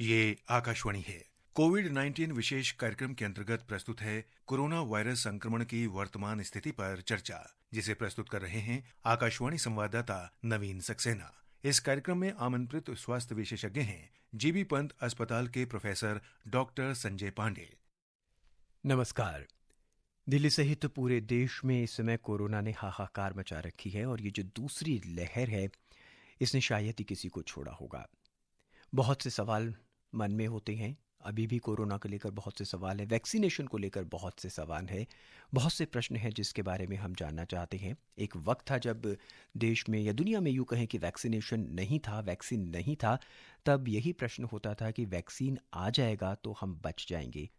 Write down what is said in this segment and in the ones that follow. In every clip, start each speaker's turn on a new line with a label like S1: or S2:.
S1: ये आकाशवाणी है। कोविड-19 विशेष कार्यक्रम के अंतर्गत प्रस्तुत है कोरोना वायरस संक्रमण की वर्तमान स्थिति पर चर्चा, जिसे प्रस्तुत कर रहे हैं आकाशवाणी संवाददाता नवीन सक्सेना। इस कार्यक्रम में आमंत्रित स्वास्थ्य विशेषज्ञ हैं जीबी पंत अस्पताल के प्रोफेसर डॉक्टर संजय पांडे।
S2: नमस्कार। दिल्ली सहित पूरे देश में इस समय कोरोना ने हाहाकार मचा रखी है और ये जो दूसरी लहर है इसने शायद ही किसी को छोड़ा होगा। बहुत से सवाल मन में होते हैं। अभी भी कोरोना को लेकर बहुत से सवाल है, वैक्सीनेशन को लेकर बहुत से सवाल है, बहुत से प्रश्न हैं जिसके बारे में हम जानना चाहते हैं। एक वक्त था जब देश में या दुनिया में यूँ कहें कि वैक्सीनेशन नहीं था, वैक्सीन नहीं था, तब यही प्रश्न होता था कि वैक्सीन आ जाएगा तो हम बच जाएंगे,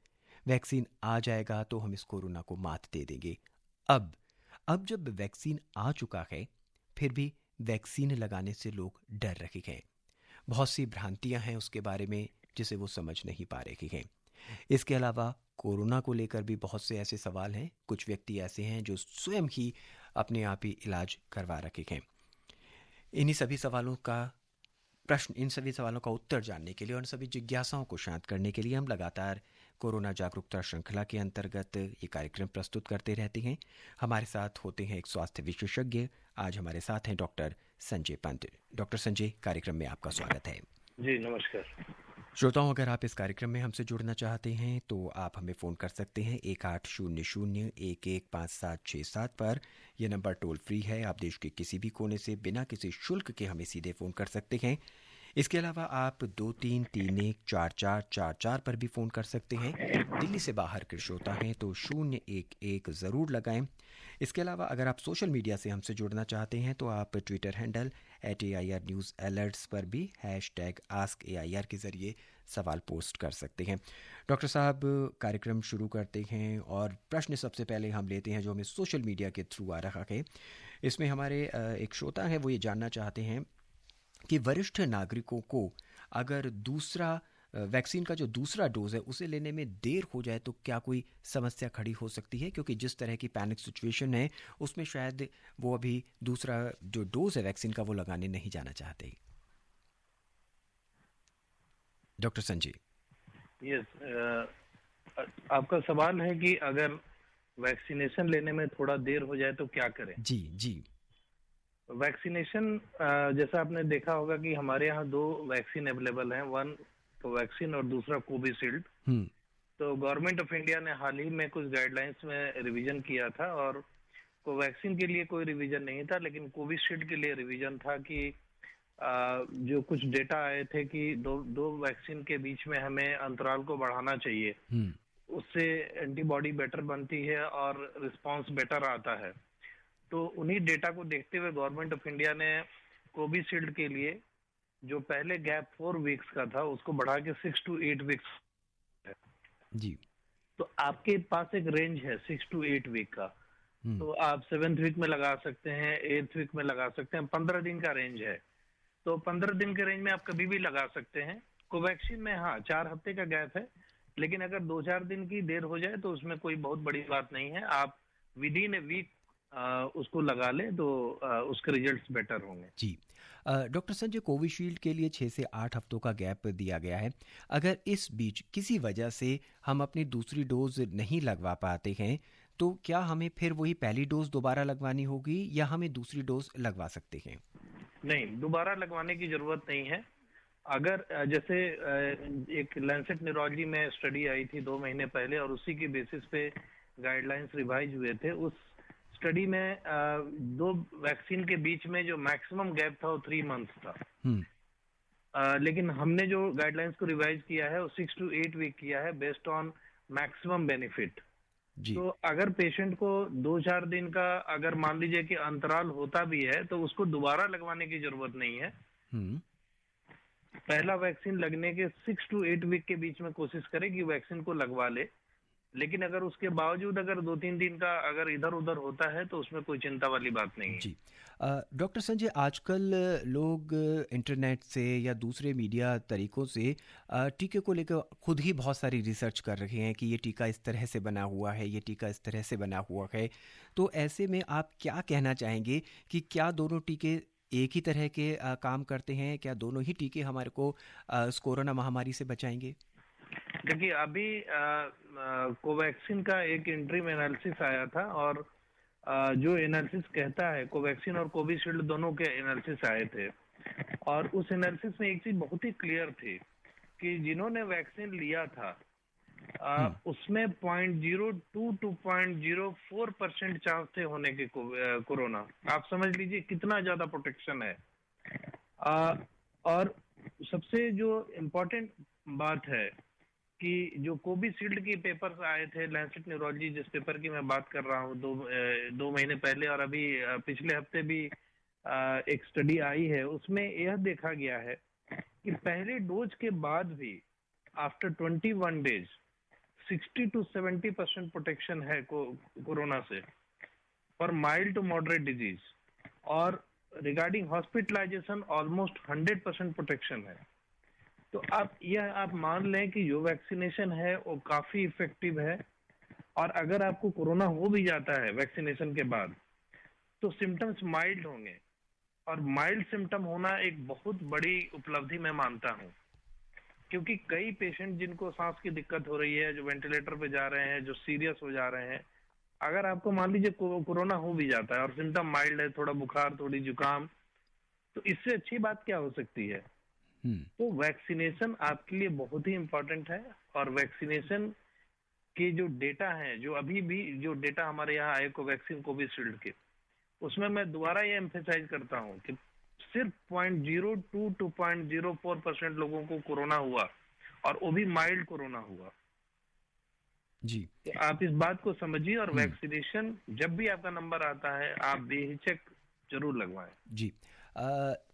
S2: वैक्सीन आ जाएगा तो हम इस कोरोना को मात दे देंगे। अब जब वैक्सीन आ चुका है फिर भी वैक्सीन लगाने से लोग डर रहे हैं। बहुत सी भ्रांतियां हैं उसके बारे में जिसे वो समझ नहीं पा रहे हैं। इसके अलावा कोरोना को लेकर भी बहुत से ऐसे सवाल हैं। कुछ व्यक्ति ऐसे हैं जो स्वयं ही अपने आप ही इलाज करवा रखे हैं। इन सभी सवालों का उत्तर जानने के लिए और इन सभी जिज्ञासाओं को शांत करने के लिए हम लगातार कोरोना जागरूकता श्रृंखला के अंतर्गत ये कार्यक्रम प्रस्तुत करते रहते हैं। हमारे साथ होते हैं एक स्वास्थ्य विशेषज्ञ। आज हमारे साथ हैं डॉक्टर संजय पंत। डॉक्टर संजय, कार्यक्रम में आपका स्वागत है।
S3: जी नमस्कार।
S2: श्रोताओं, अगर आप इस कार्यक्रम में हमसे जुड़ना चाहते हैं तो आप हमें फ़ोन कर सकते हैं 1800-115767 पर। यह नंबर टोल फ्री है। आप देश के किसी भी कोने से बिना किसी शुल्क के हमें सीधे फ़ोन कर सकते हैं। इसके अलावा आप 23314444 पर भी फ़ोन कर सकते हैं। दिल्ली से बाहर के श्रोता हैं तो 011 ज़रूर लगाएं। इसके अलावा अगर आप सोशल मीडिया से हमसे जुड़ना चाहते हैं तो आप Twitter handle @AIR news alerts पर भी #AskAIR के ज़रिए सवाल पोस्ट कर सकते हैं। डॉक्टर साहब, कार्यक्रम शुरू करते हैं और प्रश्न सबसे पहले हम लेते हैं जो हमें सोशल मीडिया के थ्रू आ रहा है। इसमें हमारे एक श्रोता हैं, वो ये जानना चाहते हैं कि वरिष्ठ नागरिकों को अगर वैक्सीन का जो दूसरा डोज है उसे लेने में देर हो जाए तो क्या कोई समस्या खड़ी हो सकती है? क्योंकि जिस तरह की पैनिक सिचुएशन है उसमें शायद वो अभी दूसरा जो डोज है वैक्सीन का वो लगाने नहीं जाना चाहते। डॉक्टर संजय।
S3: यस, आपका सवाल है कि अगर वैक्सीनेशन लेने में थोड़ा देर हो जाए तो क्या करें?
S2: जी।
S3: वैक्सीनेशन, जैसा आपने देखा होगा कि हमारे यहाँ 2 वैक्सीन अवेलेबल हैं, वन कोवैक्सीन और दूसरा कोविशील्ड। तो गवर्नमेंट ऑफ इंडिया ने हाल ही में कुछ गाइडलाइंस में रिवीजन किया था और कोवैक्सीन के लिए कोई रिवीजन नहीं था, लेकिन कोविशील्ड के लिए रिवीजन था कि जो कुछ डेटा आए थे कि दो वैक्सीन के बीच में हमें अंतराल को बढ़ाना चाहिए, उससे एंटीबॉडी बेटर बनती है और रिस्पांस बेटर आता है। तो उन्हीं डेटा को देखते हुए गवर्नमेंट ऑफ इंडिया ने कोविशील्ड के लिए जो पहले गैप 4 वीक्स का था उसको बढ़ा के 6 to 8 वीक्स है
S2: जी।
S3: तो आपके पास एक रेंज है 6 to 8 वीक का। तो आप 7th वीक में लगा सकते हैं, 8th वीक में लगा सकते हैं। 15 दिन का रेंज है, तो 15 दिन के रेंज में आप कभी भी लगा सकते हैं। कोवैक्सीन में 4 हफ्ते का गैप है, लेकिन अगर 2-4 दिन की देर हो जाए तो उसमें कोई बहुत बड़ी बात नहीं है। आप विद इन ए वीक उसको लगा ले तो उसके रिजल्ट्स बेटर होंगे।
S2: जी। डॉक्टर संजय, कोविशील्ड के लिए 6 से 8 हफ्तों का गैप दिया गया है। अगर इस बीच किसी वजह से हम अपनी दूसरी डोज नहीं लगवा पाते हैं तो क्या हमें फिर वही पहली डोज दोबारा लगवानी होगी या हमें दूसरी डोज लगवा सकते हैं?
S3: नहीं, दोबारा लगवाने की जरूरत नहीं है। अगर जैसे एक लैंसेट न्यूरोलॉजी में स्टडी आई थी 2 महीने पहले और उसी के बेसिस पे गाइडलाइंस रिवाइज हुए थे। उस स्टडी में 2 वैक्सीन के बीच में जो मैक्सिमम गैप था वो 3 मंथ्स था। लेकिन हमने जो गाइडलाइंस को रिवाइज किया है वो 6 to 8 वीक किया है बेस्ड ऑन मैक्सिमम बेनिफिट। तो अगर पेशेंट को 2-4 दिन का अगर मान लीजिए कि अंतराल होता भी है तो उसको दोबारा लगवाने की जरूरत नहीं है। पहला वैक्सीन लगने के 6 to 8 वीक के बीच में कोशिश करें कि वैक्सीन को लगवा ले। लेकिन अगर उसके बावजूद अगर 2-3 दिन का अगर इधर उधर होता है तो उसमें कोई चिंता वाली बात नहीं है।
S2: जी। डॉक्टर संजय, आजकल लोग इंटरनेट से या दूसरे मीडिया तरीकों से टीके को लेकर खुद ही बहुत सारी रिसर्च कर रहे हैं कि ये टीका इस तरह से बना हुआ है, ये टीका इस तरह से बना हुआ है। तो ऐसे में आप क्या कहना चाहेंगे कि क्या दोनों टीके एक ही तरह के काम करते हैं? क्या दोनों ही टीके हमारे को इस कोरोना महामारी से बचाएंगे?
S3: देखिए, अभी कोवैक्सीन का एक इंटरिम एनालिसिस आया था और जो एनालिसिस कहता है, कोवैक्सीन और कोविशील्ड दोनों के एनालिसिस आए थे और उस एनालिसिस में एक चीज बहुत ही क्लियर थी कि जिन्होंने वैक्सीन लिया था उसमें 0.02 टू 0.04% चांस थे होने के कोरोना। आप समझ लीजिए कितना ज्यादा प्रोटेक्शन है। और सबसे जो इम्पोर्टेंट बात है कि जो कोविशील्ड की पेपर्स आए थे, लैंसेट न्यूरोलॉजी जिस पेपर की मैं बात कर रहा हूँ, दो महीने पहले और अभी पिछले हफ्ते भी एक स्टडी आई है, उसमें यह देखा गया है कि पहले डोज के बाद भी आफ्टर 21 डेज 60 to 70% प्रोटेक्शन है कोरोना से for mild to moderate disease, और रिगार्डिंग हॉस्पिटलाइजेशन ऑलमोस्ट 100% प्रोटेक्शन है। तो आप मान लें कि जो वैक्सीनेशन है वो काफी इफेक्टिव है, और अगर आपको कोरोना हो भी जाता है वैक्सीनेशन के बाद तो सिम्टम्स माइल्ड होंगे, और माइल्ड सिम्टम होना एक बहुत बड़ी उपलब्धि मैं मानता हूँ, क्योंकि कई पेशेंट जिनको सांस की दिक्कत हो रही है, जो वेंटिलेटर पे जा रहे हैं, जो सीरियस हो जा रहे हैं, अगर आपको मान लीजिए कोरोना हो भी जाता है और सिम्टम माइल्ड है, थोड़ा बुखार, थोड़ी जुकाम, तो इससे अच्छी बात क्या हो सकती है। तो वैक्सीनेशन आपके लिए बहुत ही इम्पोर्टेंट है, और वैक्सीनेशन के जो डेटा है, जो अभी भी जो डेटा हमारे यहाँ आए कोवैक्सीन कोविशील्ड के, उसमें मैं दोबारा ये एम्फेसाइज करता हूँ कि सिर्फ 0.02 टू 0.04% लोगों को कोरोना हुआ, और वो भी माइल्ड कोरोना हुआ।
S2: जी,
S3: तो आप इस बात को समझिए, और वैक्सीनेशन जब भी आपका नंबर आता है आप बेहिचक जरूर लगवाएं।
S2: जी।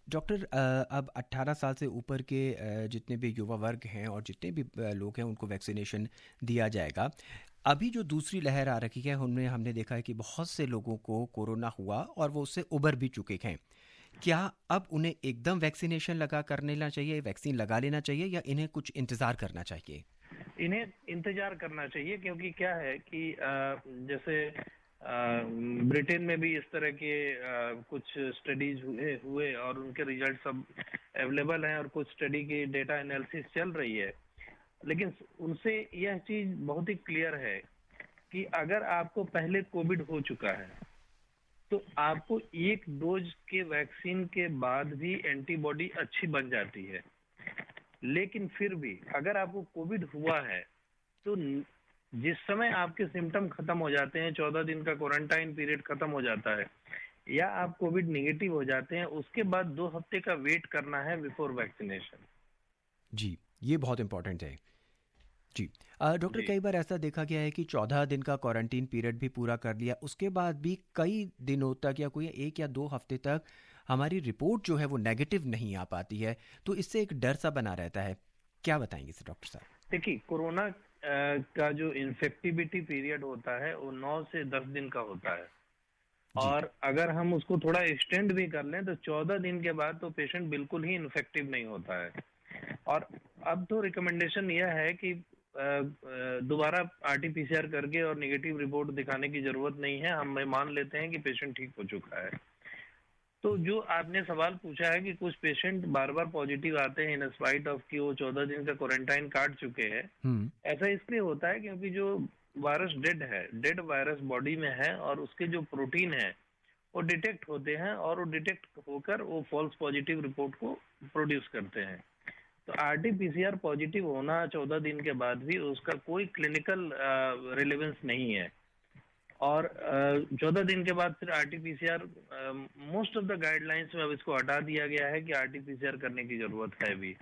S2: डॉक्टर, अब 18 साल से ऊपर के जितने भी युवा वर्ग हैं और जितने भी लोग हैं उनको वैक्सीनेशन दिया जाएगा। अभी जो दूसरी लहर आ रखी है उनमें हमने देखा है कि बहुत से लोगों को कोरोना हुआ और वो उससे उबर भी चुके हैं। क्या अब उन्हें एकदम वैक्सीनेशन लगा कर लेना चाहिए, वैक्सीन लगा लेना चाहिए, या इन्हें कुछ इंतज़ार करना चाहिए?
S3: इन्हें इंतजार करना चाहिए, क्योंकि क्या है कि जैसे ब्रिटेन में भी इस तरह के कुछ स्टडीज हुए और उनके रिजल्ट सब अवेलेबल हैं, और कुछ स्टडी की डेटा एनालिसिस चल रही है, लेकिन उनसे यह चीज बहुत ही क्लियर है कि अगर आपको पहले कोविड हो चुका है तो आपको एक डोज के वैक्सीन के बाद भी एंटीबॉडी अच्छी बन जाती है, लेकिन फिर भी अगर आपको कोविड हुआ है तो जिस समय आपके सिम्टम खत्म हो जाते हैं, 14 दिन का क्वारंटाइन पीरियड खत्म हो जाता है, या आप कोविड निगेटिव हो जाते हैं, उसके बाद 2 हफ्ते का वेट करना है बिफोर वैक्सीनेशन।
S2: जी, ये बहुत इंपॉर्टेंट है। जी, डॉक्टर, कई बार ऐसा देखा गया है कि 14 दिन का क्वारंटीन पीरियड भी पूरा कर लिया, उसके बाद भी कई दिनों तक या कोई 1 या 2 हफ्ते तक हमारी रिपोर्ट जो है वो नेगेटिव नहीं आ पाती है, तो इससे एक डर सा बना रहता है। क्या बताएंगे इसे डॉक्टर साहब?
S3: देखिए, कोरोना का जो इन्फेक्टिविटी पीरियड होता है वो 9 से 10 दिन का होता है, और अगर हम उसको थोड़ा एक्सटेंड भी कर लें तो 14 दिन के बाद तो पेशेंट बिल्कुल ही इन्फेक्टिव नहीं होता है। और अब तो रिकमेंडेशन यह है कि दोबारा आरटीपीसीआर करके और नेगेटिव रिपोर्ट दिखाने की जरूरत नहीं है, हम मान लेते हैं कि पेशेंट ठीक हो चुका है। तो जो आपने सवाल पूछा है कि कुछ पेशेंट बार बार पॉजिटिव आते हैं इन स्पाइट ऑफ कि वो 14 दिन का क्वारंटाइन काट चुके हैं, ऐसा इसलिए होता है क्योंकि जो वायरस डेड वायरस बॉडी में है, और उसके जो प्रोटीन है वो डिटेक्ट होते हैं, और वो डिटेक्ट होकर वो फॉल्स पॉजिटिव रिपोर्ट को प्रोड्यूस करते हैं। तो आरटीपीसीआर पॉजिटिव होना 14 दिन के बाद भी उसका कोई क्लिनिकल रिलेवेंस नहीं है, और 14 दिन के बाद फिर RTPCR most of the guidelines में अब इसको हटा दिया गया है कि आरटीपीसीआर करने की जरूरत है भी,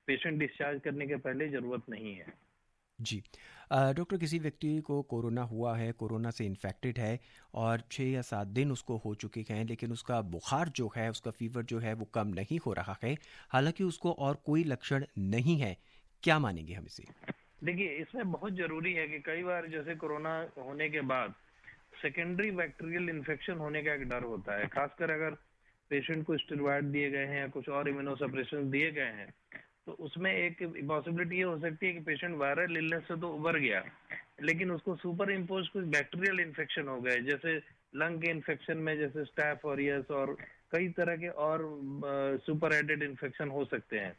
S3: पेशेंट डिस्चार्ज करने के पहले जरूरत नहीं है।
S2: जी, डॉक्टर, किसी व्यक्ति को कोरोना हुआ है, कोरोना से इन्फेक्टेड है और 6 या 7 दिन उसको हो चुके हैं, लेकिन उसका बुखार जो है, उसका फीवर जो है वो कम नहीं हो रहा है, हालांकि उसको और कोई लक्षण नहीं है, क्या मानेंगे हम इसे?
S3: देखिए, इसमें बहुत जरूरी है कि कई बार जैसे कोरोना होने के बाद सेकेंडरी बैक्टीरियल इन्फेक्शन होने का एक डर होता है, खासकर अगर पेशेंट को स्टेरॉइड दिए गए हैं या कुछ और इम्यूनोसप्रेशन दिए गए हैं, तो उसमें एक पॉसिबिलिटी ये हो सकती है कि पेशेंट वायरल इलनेस से तो उबर गया, लेकिन उसको सुपर इम्पोज कुछ बैक्टीरियल इन्फेक्शन हो गए, जैसे लंग के इन्फेक्शन में जैसे स्टैफ ऑरियस और कई तरह के और सुपर एडेड इन्फेक्शन हो सकते हैं।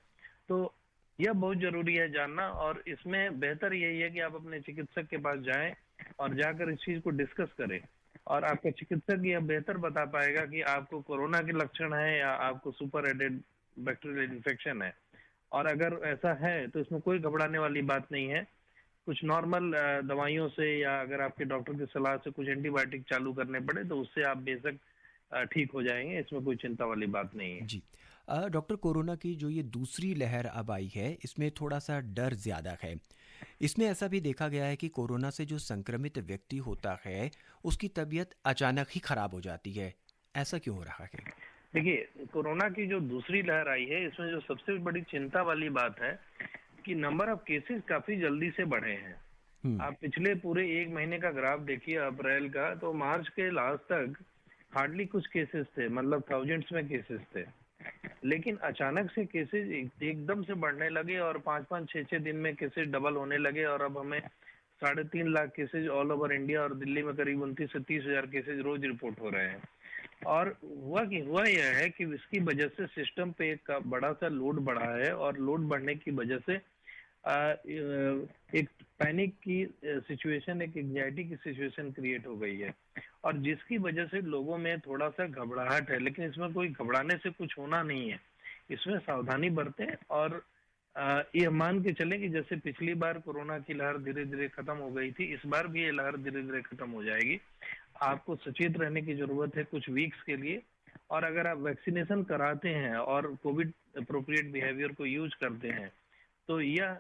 S3: तो यह बहुत जरूरी है जानना, और इसमें बेहतर यही है कि आप अपने चिकित्सक के पास जाएं और जाकर इस चीज को डिस्कस करें, और आपका चिकित्सक यह बेहतर बता पाएगा कि आपको कोरोना के लक्षण है या आपको सुपर एडेड बैक्टीरियल इन्फेक्शन है। और अगर ऐसा है तो इसमें कोई घबराने वाली बात नहीं है। कुछ नॉर्मल दवाइयों से, या अगर आपके डॉक्टर की सलाह से कुछ एंटीबायोटिक चालू करने पड़े तो उससे आप बेशक ठीक हो जाएंगे। इसमें कोई चिंता वाली बात नहीं है।
S2: जी। डॉक्टर, कोरोना की जो ये दूसरी लहर अब आई है, इसमें थोड़ा सा डर ज़्यादा है। इसमें ऐसा भी देखा गया है कि कोरोना से जो संक्रमित व्यक्ति होता है उसकी तबीयत अचानक ही खराब हो जाती है। ऐसा क्यों हो रहा है?
S3: देखिए, कोरोना की जो दूसरी लहर आई है, इसमें जो सबसे बड़ी चिंता वाली बात है कि नंबर ऑफ केसेस काफी जल्दी से बढ़े हैं। आप पिछले पूरे एक महीने का ग्राफ देखिए अप्रैल का, तो मार्च के लास्ट तक हार्डली कुछ केसेस थे, मतलब थाउजेंड्स में केसेस थे। लेकिन अचानक से केसेस एकदम से बढ़ने लगे और 5-5, 6-6 दिन में केसेस डबल होने लगे, और अब हमें 3.5 lakh cases all over India और दिल्ली में करीब 29 से 30 हजार केसेस रोज रिपोर्ट हो रहे हैं। और हुआ यह है कि इसकी वजह से सिस्टम पे एक बड़ा सा लोड बढ़ा है, और लोड बढ़ने की वजह से एक पैनिक की सिचुएशन, एक एंजाइटी की सिचुएशन क्रिएट हो गई है, और जिसकी वजह से लोगों में थोड़ा सा घबराहट है। लेकिन इसमें कोई घबराने से कुछ होना नहीं है, इसमें सावधानी बरतें, और ये मान के चलें कि जैसे पिछली बार कोरोना की लहर धीरे धीरे खत्म हो गई थी, इस बार भी ये लहर धीरे धीरे खत्म हो जाएगी। आपको सचेत रहने की जरूरत है कुछ वीक्स के लिए, और अगर आप वैक्सीनेशन कराते हैं और कोविड अप्रोप्रिएट बिहेवियर को यूज करते हैं तो यह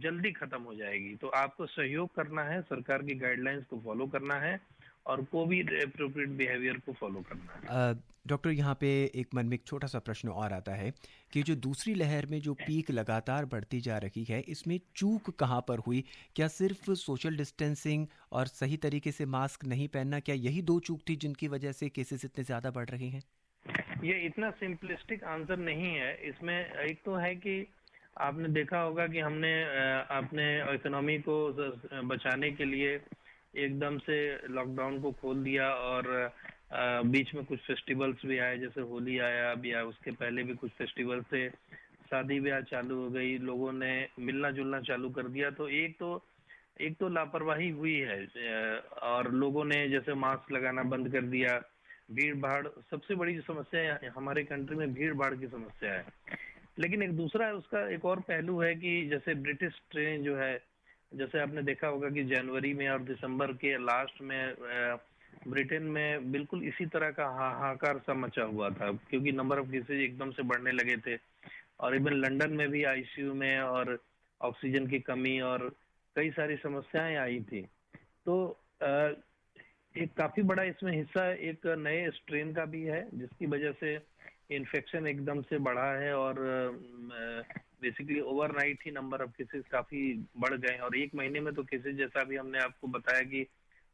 S3: जल्दी खत्म हो जाएगी। तो आपको सहयोग करना है, सरकार की गाइडलाइंस को फॉलो करना है, और कोविड अप्रोप्रिएट बिहेवियर को फॉलो करना है।
S2: डॉक्टर, यहाँ पे एक मन में एक छोटा सा प्रश्न और आता है कि जो दूसरी लहर में जो पीक लगातार बढ़ती जा रही है, इसमें चूक कहाँ पर हुई? क्या सिर्फ सोशल डिस्टेंसिंग और सही तरीके से मास्क नहीं पहनना, क्या यही दो चूक थी जिनकी वजह से केसेस इतने ज़्यादा बढ़ रहे हैं?
S3: ये इतना सिंपलिस्टिक आंसर नहीं है। इसमें एक तो है कि आपने देखा होगा कि हमने अपने इकोनॉमी को बचाने के लिए एकदम से लॉकडाउन को खोल दिया, और बीच में कुछ फेस्टिवल्स भी आए, जैसे होली आया अभी, या उसके पहले भी कुछ फेस्टिवल्स थे, शादी ब्याह चालू हो गई, लोगों ने मिलना जुलना चालू कर दिया। तो एक तो लापरवाही हुई है, और लोगों ने जैसे मास्क लगाना बंद कर दिया। भीड़ भाड़ सबसे बड़ी समस्या है हमारे कंट्री में, भीड़ भाड़ की समस्या है। लेकिन एक दूसरा है, उसका एक और पहलू है कि जैसे ब्रिटिश ट्रेन जो है, जैसे आपने देखा होगा कि जनवरी में और दिसंबर के लास्ट में ब्रिटेन में बिल्कुल इसी तरह का हाहाकार सा मचा हुआ था, क्योंकि नंबर ऑफ केसेज एकदम से बढ़ने लगे थे, और इवन लंदन में भी आईसीयू में और ऑक्सीजन की कमी और कई सारी समस्याएं आई थी। तो एक काफी बड़ा इसमें हिस्सा एक नए स्ट्रेन का भी है, जिसकी वजह से इन्फेक्शन एकदम से बढ़ा है, और basically overnight he number of cases काफी बढ़ गए हैं। और एक महीने में तो केसेस, जैसा भी हमने आपको बताया कि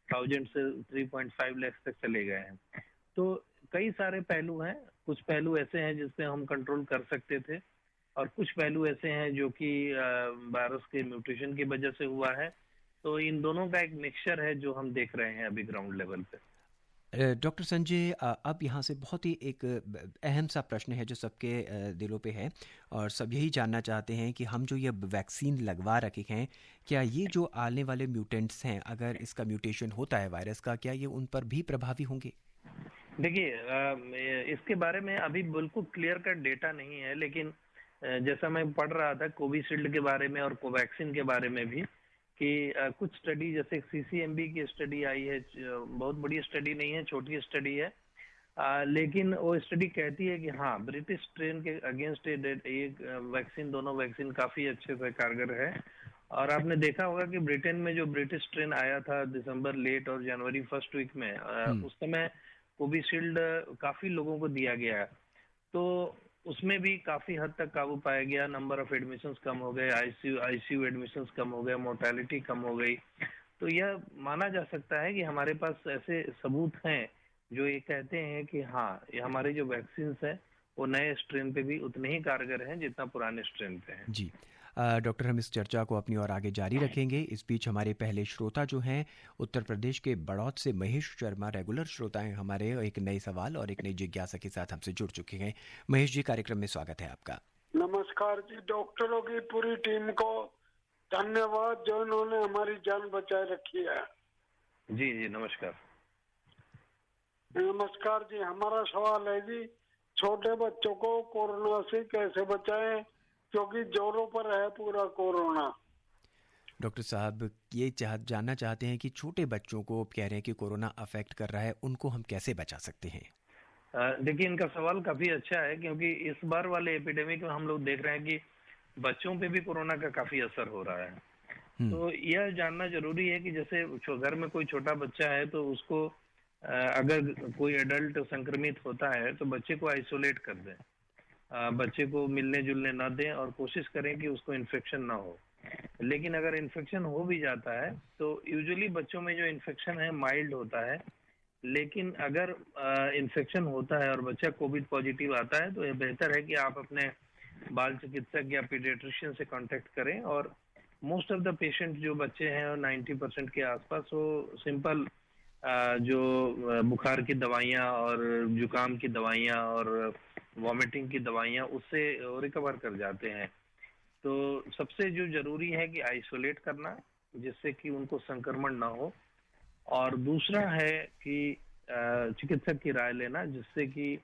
S3: 1000 से 3.5 लाख तक चले गए हैं। तो कई सारे पहलू हैं, कुछ पहलू ऐसे हैं जिससे हम कंट्रोल कर सकते थे, और कुछ पहलू ऐसे हैं जो कि वायरस के म्यूटेशन की वजह से हुआ है। तो इन दोनों का एक मिक्सचर है जो हम देख रहे हैं अभी ग्राउंड लेवल पे।
S2: डॉक्टर संजय, अब यहाँ से बहुत ही एक अहम सा प्रश्न है जो सबके दिलों पे है, और सब यही जानना चाहते हैं कि हम जो ये वैक्सीन लगवा रखे हैं, क्या ये जो आने वाले म्यूटेंट्स हैं, अगर इसका म्यूटेशन होता है वायरस का, क्या ये उन पर भी प्रभावी होंगे?
S3: देखिए, इसके बारे में अभी बिल्कुल क्लियर कट डेटा नहीं है, लेकिन जैसा मैं पढ़ रहा था कोविशील्ड के बारे में और कोवैक्सीन के बारे में भी, कि कुछ स्टडी, जैसे सीसीएमबी की स्टडी आई है, बहुत बड़ी स्टडी नहीं है, छोटी स्टडी है, लेकिन वो स्टडी कहती है कि हाँ, ब्रिटिश स्ट्रेन के अगेंस्ट एक वैक्सीन, दोनों वैक्सीन काफी अच्छे से कारगर है। और आपने देखा होगा कि ब्रिटेन में जो ब्रिटिश स्ट्रेन आया था दिसंबर लेट और जनवरी फर्स्ट वीक में, उस समय कोविशील्ड काफी लोगों को दिया गया, तो उसमें भी काफी हद तक काबू पाया गया। नंबर ऑफ एडमिशंस कम हो गए, आईसीयू एडमिशंस कम हो गए, मोर्टेलिटी कम हो गई। तो यह माना जा सकता है कि हमारे पास ऐसे सबूत हैं जो ये कहते हैं कि हाँ, ये हमारे जो वैक्सीन है वो नए स्ट्रेन पे भी उतने ही कारगर हैं जितना पुराने स्ट्रेन पे हैं।
S2: जी। डॉक्टर, हम इस चर्चा को अपनी ओर आगे जारी रखेंगे। इस बीच हमारे पहले श्रोता जो हैं उत्तर प्रदेश के बड़ौद से महेश शर्मा, रेगुलर श्रोता हैं हमारे, एक नए सवाल और एक नई जिज्ञासा के साथ हमसे जुड़ चुके हैं। महेश जी, कार्यक्रम में स्वागत है आपका।
S4: नमस्कार जी, डॉक्टरों की पूरी टीम को धन्यवाद जो उन्होंने हमारी जान बचाए रखी है।
S3: जी जी नमस्कार।
S4: नमस्कार जी, हमारा सवाल है जी, छोटे बच्चों को कोरोना से कैसे बचाएं, क्योंकि जोरों पर है पूरा कोरोना।
S2: डॉक्टर साहब, ये जानना चाहते हैं कि छोटे बच्चों को कह रहे हैं कि कोरोना अफेक्ट कर रहा है, उनको हम कैसे बचा सकते हैं?
S3: देखिए, इनका सवाल काफी अच्छा है, क्योंकि इस बार वाले एपिडेमिक में हम लोग देख रहे हैं कि बच्चों पे भी कोरोना का काफी असर हो रहा है। तो यह जानना जरूरी है कि जैसे घर में कोई छोटा बच्चा है तो उसको अगर कोई एडल्ट संक्रमित होता है तो बच्चे को आइसोलेट कर दें, बच्चे को मिलने जुलने ना दें और कोशिश करें कि उसको इन्फेक्शन ना हो। लेकिन अगर इन्फेक्शन हो भी जाता है तो यूजुअली बच्चों में जो इन्फेक्शन है माइल्ड होता है, लेकिन अगर इन्फेक्शन होता है और बच्चा कोविड पॉजिटिव आता है तो यह बेहतर है कि आप अपने बाल चिकित्सक या पीडियाट्रिशियन से कांटेक्ट करें। और मोस्ट ऑफ द पेशेंट जो बच्चे हैं 90% के आसपास वो सिंपल जो बुखार की दवाइयाँ और जुकाम की दवाइयाँ और वॉमिटिंग की दवाइयाँ उससे रिकवर कर जाते हैं। तो सबसे जो जरूरी है कि आइसोलेट करना, जिससे कि उनको संक्रमण ना हो, और दूसरा है कि चिकित्सक की राय लेना, जिससे कि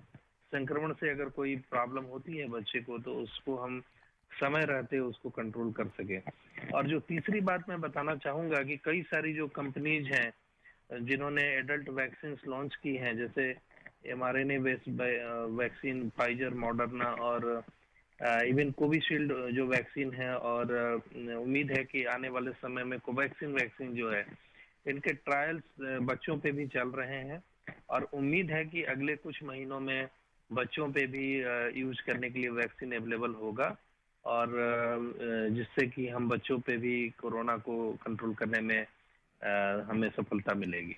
S3: संक्रमण से अगर कोई प्रॉब्लम होती है बच्चे को तो उसको हम समय रहते उसको कंट्रोल कर सके। और जो तीसरी बात मैं बताना चाहूंगा कि कई सारी जो कंपनीज हैं जिन्होंने एडल्ट वैक्सीन लॉन्च की हैं, जैसे mRNA based vaccine Pfizer, Moderna और इवन कोविशील्ड जो वैक्सीन है, और उम्मीद है कि आने वाले समय में कोवैक्सीन वैक्सीन जो है, इनके ट्रायल्स बच्चों पे भी चल रहे हैं और उम्मीद है कि अगले कुछ महीनों में बच्चों पे भी यूज करने के लिए वैक्सीन अवेलेबल होगा, और जिससे कि हम बच्चों पे भी कोरोना को कंट्रोल करने में हमें सफलता मिलेगी।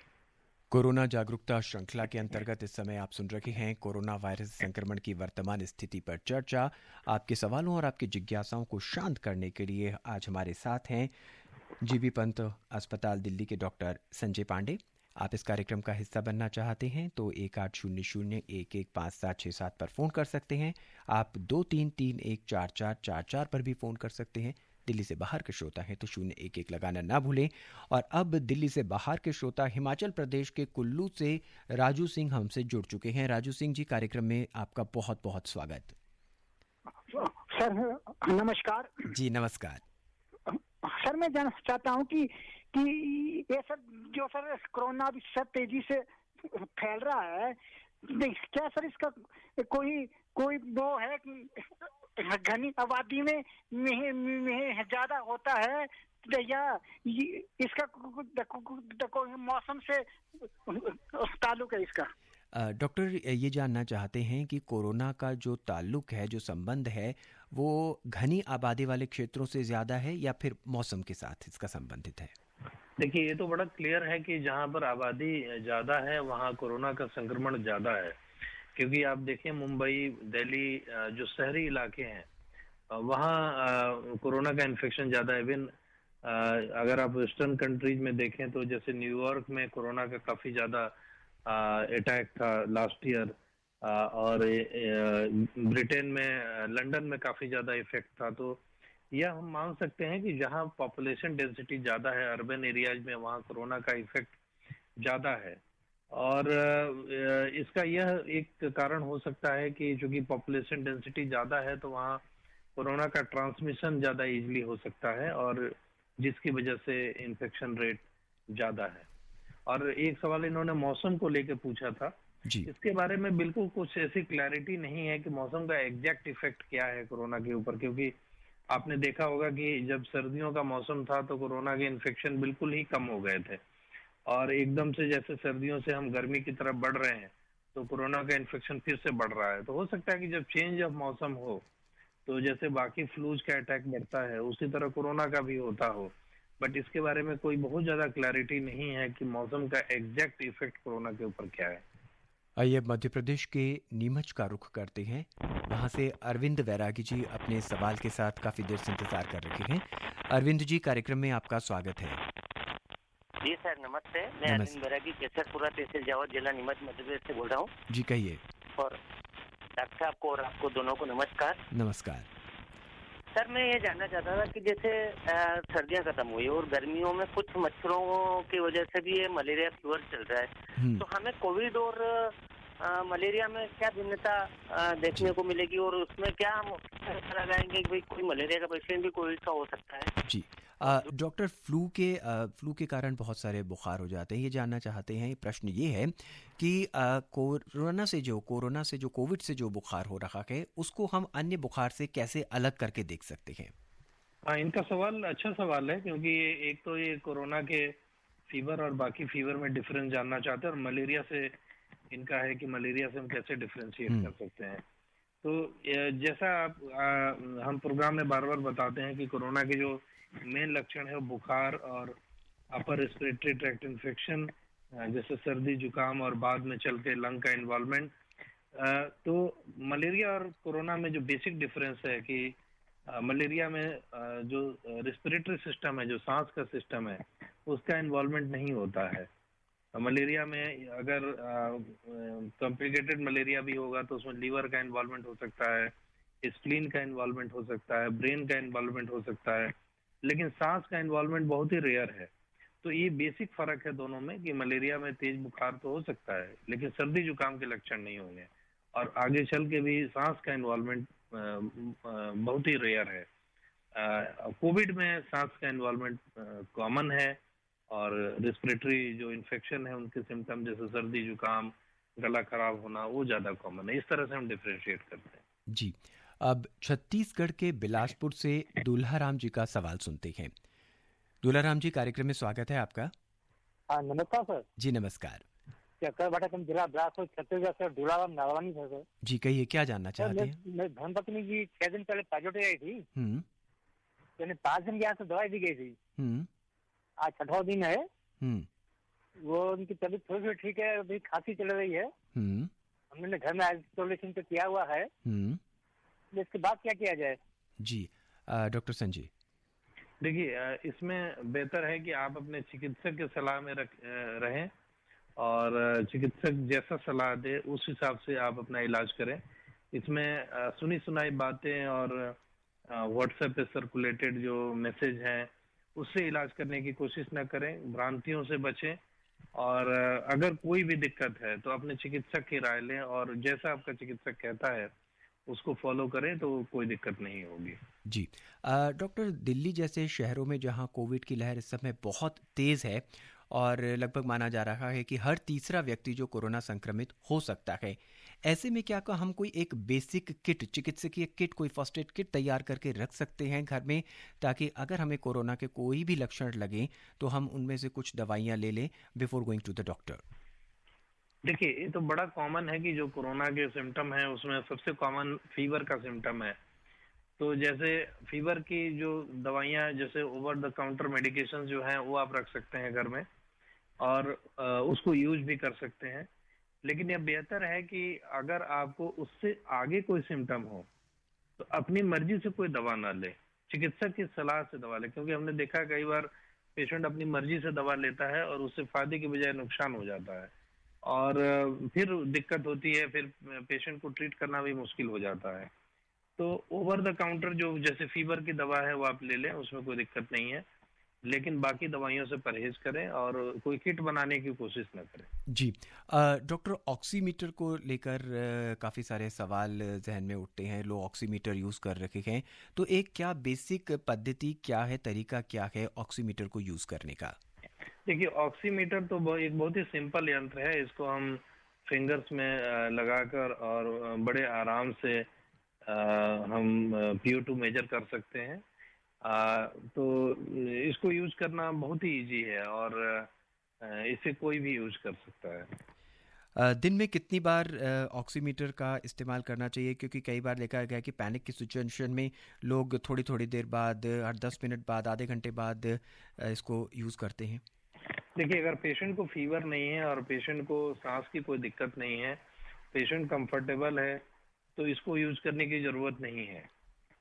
S2: कोरोना जागरूकता श्रृंखला के अंतर्गत इस समय आप सुन रहे हैं कोरोना वायरस संक्रमण की वर्तमान स्थिति पर चर्चा। आपके सवालों और आपकी जिज्ञासाओं को शांत करने के लिए आज हमारे साथ हैं जीबी पंत अस्पताल दिल्ली के डॉक्टर संजय पांडे। आप इस कार्यक्रम का हिस्सा बनना चाहते हैं तो 1800-115767 पर फ़ोन कर सकते हैं। आप 23314444 पर भी फ़ोन कर सकते हैं। दिल्ली से बाहर के श्रोता हैं तो 011 लगाना ना भूलें। और अब दिल्ली से बाहर के श्रोता हिमाचल प्रदेश के कुल्लू से राजू सिंह हमसे जुड़ चुके हैं। राजू सिंह जी, कार्यक्रम में आपका बहुत बहुत स्वागत।
S5: सर नमस्कार।
S2: जी नमस्कार।
S5: सर मैं जानना चाहता हूँ कि ये सर जो सर कोरोना अभी सब तेजी से फैल रहा है, क्या सर इसका कोई वो है कि घनी आबादी में ज्यादा होता है या इसका कोई मौसम से ताल्लुक है इसका?
S2: डॉक्टर ये जानना चाहते हैं कि कोरोना का जो ताल्लुक है, जो संबंध है, वो घनी आबादी वाले क्षेत्रों से ज़्यादा है या फिर मौसम के साथ इसका संबंधित है?
S3: देखिए, ये तो बड़ा क्लियर है कि जहाँ पर आबादी ज़्यादा है वहाँ कोरोना का संक्रमण ज़्यादा है, क्योंकि आप देखें मुंबई, दिल्ली जो शहरी इलाके हैं वहाँ कोरोना का इन्फेक्शन ज़्यादा है। इवन अगर आप वेस्टर्न कंट्रीज में देखें तो जैसे न्यूयॉर्क में कोरोना का काफ़ी ज़्यादा अटैक था लास्ट ईयर, और ब्रिटेन में, लंदन में काफी ज्यादा इफेक्ट था। तो यह हम मान सकते हैं कि जहां पॉपुलेशन डेंसिटी ज्यादा है अर्बन एरियाज में, वहां कोरोना का इफेक्ट ज्यादा है। और इसका यह एक कारण हो सकता है कि चूंकि पॉपुलेशन डेंसिटी ज्यादा है तो वहाँ कोरोना का ट्रांसमिशन ज्यादा इजीली हो सकता है, और जिसकी वजह से इन्फेक्शन रेट ज्यादा है। और एक सवाल इन्होंने मौसम को लेकर पूछा था
S2: जी।
S3: इसके बारे में बिल्कुल कुछ ऐसी क्लैरिटी नहीं है कि मौसम का एग्जैक्ट इफेक्ट क्या है कोरोना के ऊपर, क्योंकि आपने देखा होगा कि जब सर्दियों का मौसम था तो कोरोना के इन्फेक्शन बिल्कुल ही कम हो गए थे, और एकदम से जैसे सर्दियों से हम गर्मी की तरफ बढ़ रहे हैं तो कोरोना का इन्फेक्शन फिर से बढ़ रहा है। तो हो सकता है कि जब चेंज ऑफ मौसम हो तो जैसे बाकी फ्लूज का अटैक बढ़ता है उसी तरह कोरोना का भी होता हो, बट इसके बारे में कोई बहुत ज्यादा क्लैरिटी नहीं है कि मौसम का एग्जैक्ट इफेक्ट कोरोना के ऊपर क्या है।
S2: आइए अब मध्य प्रदेश के नीमच का रुख करते हैं। वहाँ से अरविंद वैरागी जी अपने सवाल के साथ काफ़ी देर से इंतज़ार कर रखे हैं। अरविंद जी, कार्यक्रम में आपका स्वागत है।
S6: जी सर, नमस्ते। मैं अरविंद बैरागी, केसरपुरा तहसील जावद, जिला नीमच, मध्य प्रदेश से बोल रहा हूँ।
S2: जी कहिए।
S6: और डॉक्टर साहब को और आपको दोनों को नमस्कार।
S2: नमस्कार
S6: सर, मैं ये जानना चाहता था कि जैसे सर्दियाँ खत्म हुई और गर्मियों में कुछ मच्छरों की वजह से भी ये मलेरिया फीवर चल रहा है, तो हमें कोविड और मलेरिया में क्या भिन्नता देखने को मिलेगी और उसमें क्या हम लगाएंगे कि भाई कोई मलेरिया का पेशेंट भी कोविड का हो सकता है?
S2: जी डॉक्टर, फ्लू के कारण बहुत सारे बुखार हो जाते हैं। ये जानना चाहते हैं, प्रश्न ये है कि कोरोना से जो कोविड से जो बुखार हो रहा है उसको हम अन्य बुखार से कैसे अलग करके देख सकते हैं?
S3: हाँ, इनका सवाल अच्छा सवाल है, क्योंकि एक तो ये कोरोना के फीवर और बाकी फीवर में डिफरेंस जानना चाहते हैं, और मलेरिया से इनका है कि मलेरिया से हम कैसे डिफरेंशिएट कर सकते हैं। तो जैसा हम प्रोग्राम में बार बार बताते हैं कि कोरोना के जो मेन लक्षण है वो बुखार और अपर रेस्पिरेटरी ट्रैक्ट इन्फेक्शन, जैसे सर्दी जुकाम और बाद में चल के लंग का इन्वॉल्वमेंट। तो मलेरिया और कोरोना में जो बेसिक डिफरेंस है कि मलेरिया में जो रेस्पिरेटरी सिस्टम है, जो सांस का सिस्टम है, उसका इन्वॉल्वमेंट नहीं होता है। मलेरिया में अगर कॉम्प्लिकेटेड मलेरिया भी होगा तो उसमें लीवर का इन्वॉल्वमेंट हो सकता है, स्प्लीन का इन्वॉल्वमेंट हो सकता है, ब्रेन का इन्वॉल्वमेंट हो सकता है, लेकिन सांस का इन्वॉल्वमेंट बहुत ही रेयर है। तो ये बेसिक फर्क है दोनों में कि मलेरिया में तेज बुखार तो हो सकता है लेकिन सर्दी जुकाम के लक्षण नहीं होंगे, और आगे चल के भी सांस का इन्वॉल्वमेंट बहुत ही रेयर है। कोविड में सांस का इन्वॉल्वमेंट कॉमन है, और रेस्पिरेटरी जो इन्फेक्शन है उनके सिम्टम जैसे सर्दी जुकाम, गला खराब होना, वो ज्यादा कॉमन है। इस तरह से हम डिफरेंशिएट करते हैं।
S2: जी, अब छत्तीसगढ़ के बिलासपुर से दुल्हाराम जी का सवाल सुनते हैं। दुल्हाराम जी, कार्यक्रम में स्वागत है आपका।
S7: हाँ, नमस्कार सर।
S2: जी नमस्कार।
S7: जिला बिलासपुर छत्तीसगढ़ से दुल्हाराम नागवानी सर।
S2: जी कहिए, क्या जानना चाहते हैं?
S7: मेरी धर्मपत्नी की 6 दिन पहले पॉजिटिव आई थी, यानी 5 दिन के यहाँ से दवाई दी गई थी। आज 6वां दिन है। वो उनकी तबीयत थोड़ी ठीक है, अभी खांसी चल रही है। हमने घर में आइसोलेशन तो किया हुआ है, इसके बाद क्या किया जाए? जी
S2: डॉक्टर संजय,
S3: देखिए, इसमें बेहतर है कि आप अपने चिकित्सक के सलाह में रहें, और चिकित्सक जैसा सलाह दे उस हिसाब से आप अपना इलाज करें। इसमें सुनी सुनाई बातें और व्हाट्सएप पे सर्कुलेटेड जो मैसेज हैं उससे इलाज करने की कोशिश न करें, भ्रांतियों से बचें, और अगर कोई भी दिक्कत है तो अपने चिकित्सक की राय लें, और जैसा आपका चिकित्सक कहता है उसको फॉलो करें तो कोई दिक्कत नहीं होगी।
S2: जी डॉक्टर, दिल्ली जैसे शहरों में जहां कोविड की लहर इस समय बहुत तेज़ है और लगभग माना जा रहा है कि हर तीसरा व्यक्ति जो कोरोना संक्रमित हो सकता है, ऐसे में क्या हम कोई एक बेसिक किट, चिकित्सकीय किट, कोई फर्स्ट एड किट तैयार करके रख सकते हैं घर में, ताकि अगर हमें कोरोना के कोई भी लक्षण लगे तो हम उनमें से कुछ दवाइयाँ ले लें before going to the doctor?
S3: देखिए, ये तो बड़ा कॉमन है कि जो कोरोना के सिम्टम है उसमें सबसे कॉमन फीवर का सिम्टम है। तो जैसे फीवर की जो दवाइयाँ, जैसे ओवर द काउंटर मेडिकेशन जो हैं वो आप रख सकते हैं घर में, और उसको यूज भी कर सकते हैं। लेकिन यह बेहतर है कि अगर आपको उससे आगे कोई सिम्टम हो तो अपनी मर्जी से कोई दवा ना ले, चिकित्सक की सलाह से दवा ले, क्योंकि हमने देखा कई बार पेशेंट अपनी मर्जी से दवा लेता है और उससे फायदे की बजाय नुकसान हो जाता है, और फिर दिक्कत होती है, फिर पेशेंट को ट्रीट करना भी मुश्किल हो जाता है। तो ओवर द काउंटर जो जैसे फीवर की दवा है वो आप ले लें, उसमें कोई दिक्कत नहीं है, लेकिन बाकी दवाइयों से परहेज करें और कोई किट बनाने की कोशिश न करें।
S2: जी डॉक्टर, ऑक्सीमीटर को लेकर काफ़ी सारे सवाल जहन में उठते हैं। लोग ऑक्सीमीटर यूज़ कर रखे हैं, तो एक क्या बेसिक पद्धति क्या है, तरीका क्या है ऑक्सीमीटर को यूज़ करने का?
S3: देखिए, ऑक्सीमीटर तो एक बहुत ही सिंपल यंत्र है। इसको हम फिंगर्स में लगाकर और बड़े आराम से हम PO2 मेजर कर सकते हैं। तो इसको यूज करना बहुत ही इजी है, और इसे कोई भी यूज कर सकता है।
S2: दिन में कितनी बार ऑक्सीमीटर का इस्तेमाल करना चाहिए? क्योंकि कई बार देखा गया कि पैनिक की सिचुएशन में लोग थोड़ी थोड़ी देर बाद, हर 10 मिनट बाद, आधे घंटे बाद इसको यूज़ करते हैं।
S3: देखिए, अगर पेशेंट को फीवर नहीं है और पेशेंट को सांस की कोई दिक्कत नहीं है पेशेंट कंफर्टेबल है तो इसको यूज करने की जरूरत नहीं है।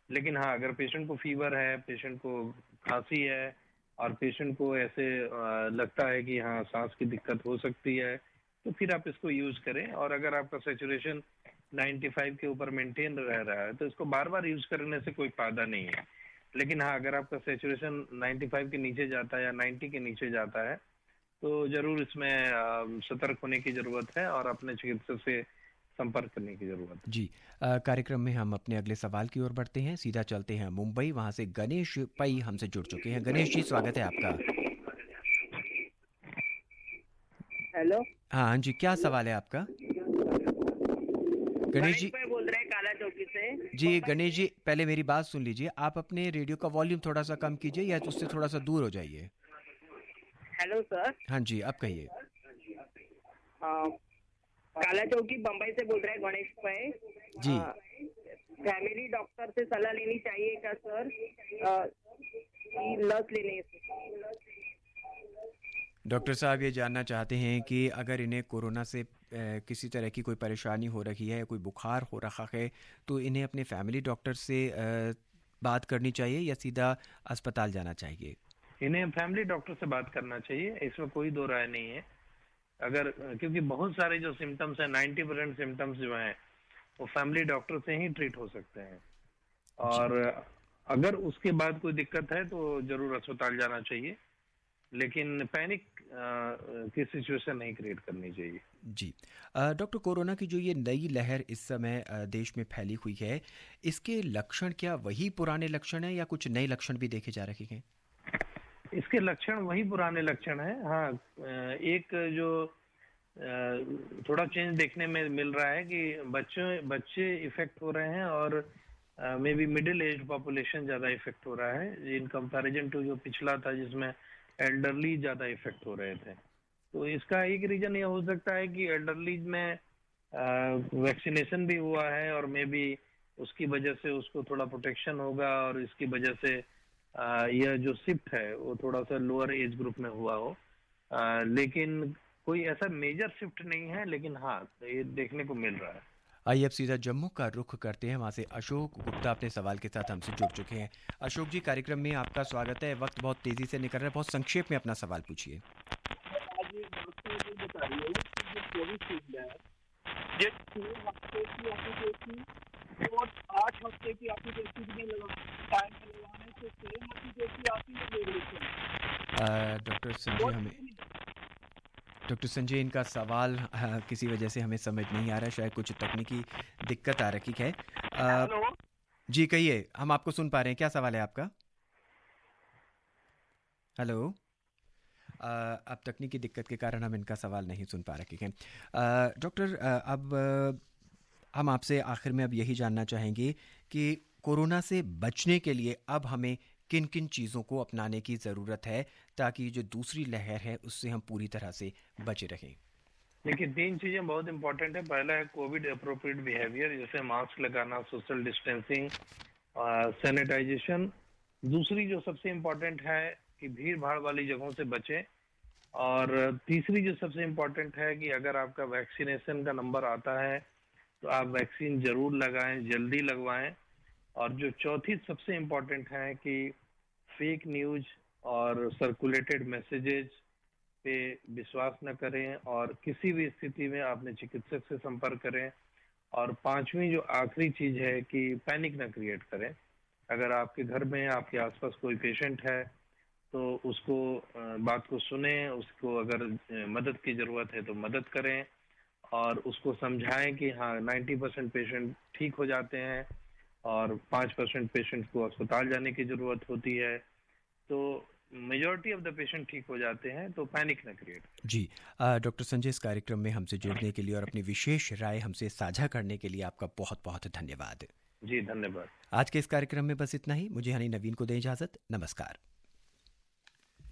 S3: लेकिन हाँ, अगर पेशेंट को फीवर है, पेशेंट को खांसी है और पेशेंट को ऐसे लगता है कि हाँ सांस की दिक्कत हो सकती है, तो फिर आप इसको यूज करें। और अगर आपका सैचुरेशन 95 के ऊपर मेंटेन रह रहा है तो इसको बार बार यूज करने से कोई फायदा नहीं है। लेकिन हाँ, अगर आपका सैचुरेशन 95 के नीचे जाता है या 90 के नीचे जाता है तो जरूर इसमें सतर्क होने की जरूरत है और अपने चिकित्सक से संपर्क करने की जरूरत है।
S2: जी, कार्यक्रम में हम अपने अगले सवाल की ओर बढ़ते हैं। सीधा चलते हैं मुंबई, वहां से गणेश पई हमसे जुड़ चुके हैं। गणेश जी, स्वागत है आपका।
S8: हेलो।
S2: हाँ जी, क्या सवाल है आपका? गणेश जी
S8: बोल रहे हैं काला चौकी से।
S2: जी गणेश जी, पहले मेरी बात सुन लीजिए। आप अपने रेडियो का वॉल्यूम थोड़ा सा कम कीजिए या उससे थोड़ा सा दूर हो जाइए।
S8: Hello sir.
S2: हाँ जी, अब कहिए।
S8: काला चौकी बम्बई से बोल रहे हैं गणेश भाई
S2: जी।
S8: फैमिली डॉक्टर से सलाह लेनी चाहिए क्या सर लस लेने से?
S2: डॉक्टर साहब ये जानना चाहते हैं कि अगर इन्हें कोरोना से किसी तरह की कोई परेशानी हो रही है, कोई बुखार हो रहा है, तो इन्हें अपने फैमिली डॉक्टर से बात करनी चाहिए या सीधा अस्पताल जाना चाहिए?
S3: इन्हें फैमिली डॉक्टर से बात करना चाहिए, इसमें कोई दो राय नहीं है। अगर क्योंकि बहुत सारे जो सिम्टम्स हैं, 90% सिम्टम्स जो हैं वो फैमिली डॉक्टर से ही ट्रीट हो सकते हैं। और अगर उसके बाद कोई दिक्कत है तो जरूर अस्पताल जाना चाहिए, लेकिन पैनिक की सिचुएशन नहीं क्रिएट करनी चाहिए।
S2: जी डॉक्टर, कोरोना की जो ये नई लहर इस समय देश में फैली हुई है, इसके लक्षण क्या वही पुराने लक्षण हैं या कुछ नए लक्षण भी देखे जा रहे हैं?
S3: इसके लक्षण वही पुराने लक्षण हैं। हाँ, एक जो थोड़ा चेंज देखने में मिल रहा है कि बच्चे इफेक्ट हो रहे हैं और may be middle age population ज्यादा इफेक्ट हो रहा है इन कंपैरिजन टू जो पिछला था जिसमें एल्डरली ज्यादा इफेक्ट हो रहे थे। तो इसका एक रीजन ये हो सकता है कि एल्डरलीज में वैक्सीनेशन भी हुआ है और मे बी उसकी वजह से उसको थोड़ा प्रोटेक्शन होगा और इसकी वजह से यह जो शिफ्ट है वो थोड़ा सा लोअर एज ग्रुप में हुआ हो। लेकिन कोई ऐसा मेजर शिफ्ट नहीं है, लेकिन हाँ ये देखने को मिल रहा है।
S2: आइए अब सीधा जम्मू का रुख करते हैं। वहाँ से अशोक गुप्ता अपने सवाल के साथ हमसे जुड़ चुके हैं। अशोक जी, कार्यक्रम में आपका स्वागत है। वक्त बहुत तेजी से निकल रहा है, बहुत संक्षेप में अपना सवाल पूछिए। डॉक्टर संजय, इनका सवाल किसी वजह से हमें समझ नहीं आ रहा है, शायद कुछ तकनीकी दिक्कत आ रखी है। जी कहिए, हम आपको सुन पा रहे हैं। क्या सवाल है आपका? हेलो। अब तकनीकी दिक्कत के कारण हम इनका सवाल नहीं सुन पा रहे हैं। डॉक्टर, अब हम आपसे आखिर में अब यही जानना चाहेंगे कि कोरोना से बचने के लिए अब हमें किन किन चीज़ों को अपनाने की ज़रूरत है ताकि जो दूसरी लहर है उससे हम पूरी तरह से बचे रहें?
S3: देखिए, 3 चीजें बहुत इंपॉर्टेंट है। पहला है कोविड अप्रोप्रिएट बिहेवियर, जैसे मास्क लगाना, सोशल डिस्टेंसिंग, सैनिटाइजेशन। दूसरी जो सबसे इम्पोर्टेंट है कि भीड़ भाड़ वाली जगहों से बचें। और तीसरी जो सबसे इम्पोर्टेंट है कि अगर आपका वैक्सीनेशन का नंबर आता है तो आप वैक्सीन जरूर लगाएं, जल्दी लगवाएं। और जो चौथी सबसे इम्पोर्टेंट है कि फेक न्यूज और सर्कुलेटेड मैसेजेस पे विश्वास न करें और किसी भी स्थिति में आपने चिकित्सक से संपर्क करें। और पांचवी जो आखिरी चीज है कि पैनिक न क्रिएट करें। अगर आपके घर में आपके आसपास कोई पेशेंट है तो उसको बात को सुने, उसको अगर मदद की जरूरत है तो मदद करें और उसको समझाएं कि हाँ 90% पेशेंट ठीक हो जाते हैं और 5% पेशेंट को अस्पताल जाने की जरूरत होती है। तो मेजॉरिटी ऑफ द पेशेंट ठीक हो जाते हैं, तो पैनिक न क्रिएट।
S2: जी डॉक्टर संजय, इस कार्यक्रम में हमसे जुड़ने के लिए और अपनी विशेष राय हमसे साझा करने के लिए आपका बहुत बहुत धन्यवाद।
S3: जी धन्यवाद।
S2: आज के इस कार्यक्रम में बस इतना ही। मुझे हनी नवीन को दें इजाजत। नमस्कार।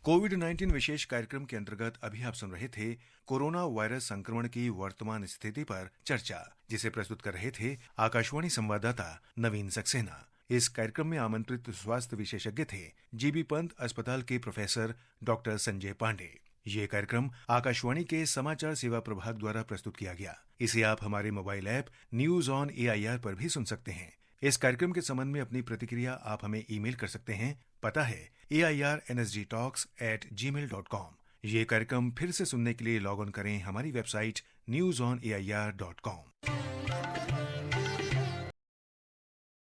S1: कोविड-19 विशेष कार्यक्रम के अंतर्गत अभी आप सुन रहे थे कोरोना वायरस संक्रमण की वर्तमान स्थिति पर चर्चा, जिसे प्रस्तुत कर रहे थे आकाशवाणी संवाददाता नवीन सक्सेना। इस कार्यक्रम में आमंत्रित स्वास्थ्य विशेषज्ञ थे जीबी पंत अस्पताल के प्रोफेसर डॉक्टर संजय पांडे। ये कार्यक्रम आकाशवाणी के समाचार सेवा प्रभाग द्वारा प्रस्तुत किया गया। इसे आप हमारे mobile app news on AIR पर भी सुन सकते हैं। इस कार्यक्रम के संबंध में अपनी प्रतिक्रिया आप हमें ईमेल कर सकते हैं। पता है airnsgtalks@gmail.com। ये कार्यक्रम फिर से सुनने के लिए लॉग ऑन करें हमारी वेबसाइट newsonair.com।